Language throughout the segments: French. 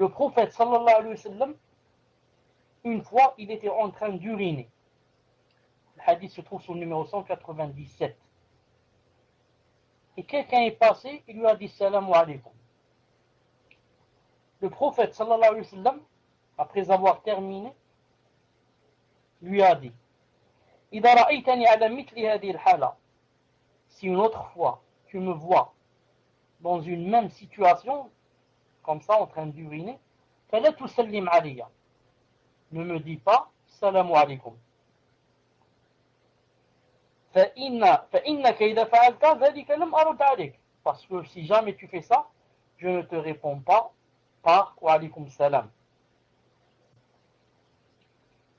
Le prophète sallallahu alayhi wa sallam, une fois, il était en train d'uriner. Le hadith se trouve sur le numéro 197. Et quelqu'un est passé et lui a dit salam alaykum. Le prophète sallallahu alayhi wa sallam, après avoir terminé, lui a dit إذا رأيتني على مثل هذه الحالة, si une autre fois tu me vois dans une même situation, comme ça en train d'uriner, فلا تسلم علي, ne me dis pas salam alaykum. فإنك إذا فعلت ذلك لم أرد عليك, parce que si jamais tu fais ça, je ne te réponds pas par wa alaykum salam.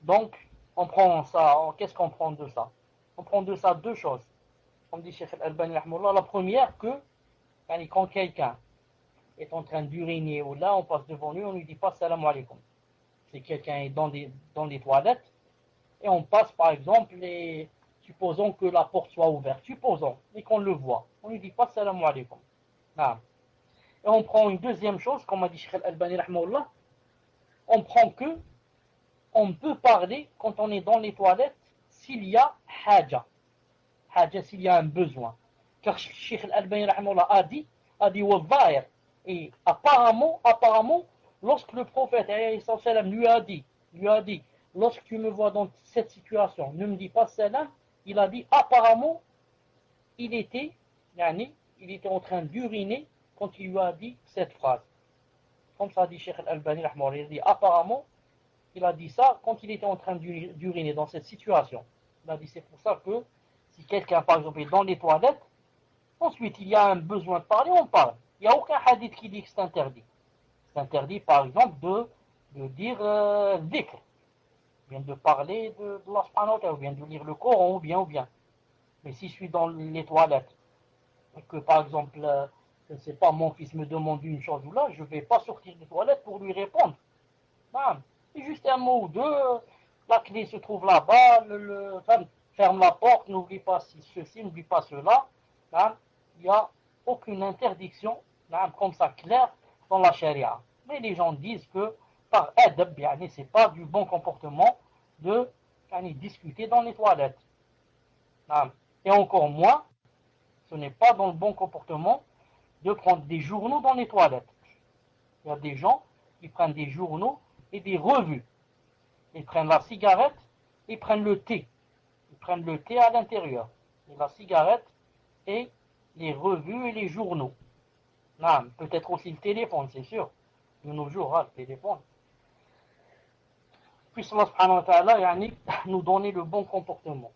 Donc, on prend ça, qu'est-ce qu'on prend de ça? On prend de ça deux choses. Comme dit Cheikh Al-Albani rahimahullah, la première que quand quelqu'un est en train d'uriner ou là on passe devant lui, on ne lui dit pas salam alaykum. Si quelqu'un est dans les toilettes et on passe par exemple, supposons que la porte soit ouverte, supposons, et qu'on le voit, on ne lui dit pas salam alaykum. Et on prend une deuxième chose, comme a dit Cheikh Al-Albani rahimahullah, on prend que on peut parler quand on est dans les toilettes s'il y a haja, s'il y a un besoin. Car Cheikh Al-Albani rahimahullah a dit wal-zahir, et apparemment, lorsque le prophète lui a dit, lorsque tu me vois dans cette situation, ne me dis pas salam, il a dit apparemment, il était en train d'uriner quand il lui a dit cette phrase. Comme ça dit Cheikh Al-Albani rahimahullah, il a dit apparemment, il a dit ça quand il était en train d'uriner dans cette situation. Il a dit c'est pour ça que si quelqu'un par exemple est dans les toilettes, ensuite il y a un besoin de parler, on parle. Il n'y a aucun hadith qui dit que c'est interdit. C'est interdit par exemple de dire dhikr, ou bien de parler de Allah subhanahu wa ta'ala, ou bien de lire le Coran, ou bien. Mais si je suis dans les toilettes, et que par exemple, je ne sais pas, mon fils me demande une chose ou là, je ne vais pas sortir des toilettes pour lui répondre. C'est juste un mot ou deux, la clé se trouve là-bas, ferme la porte, n'oublie pas ceci, n'oublie pas cela. Il n'y a aucune interdiction comme ça claire dans la charia. Mais les gens disent que par adab, ce n'est pas du bon comportement de discuter dans les toilettes. Et encore moins, ce n'est pas dans le bon comportement de prendre des journaux dans les toilettes. Il y a des gens qui prennent des journaux et des revues. Ils prennent la cigarette, ils prennent le thé. Ils prennent le thé à l'intérieur. Et la cigarette et les revues et les journaux. Peut-être aussi le téléphone, c'est sûr. De nos jours, le téléphone. Puisse Allah subhanahu wa ta'ala nous donner le bon comportement.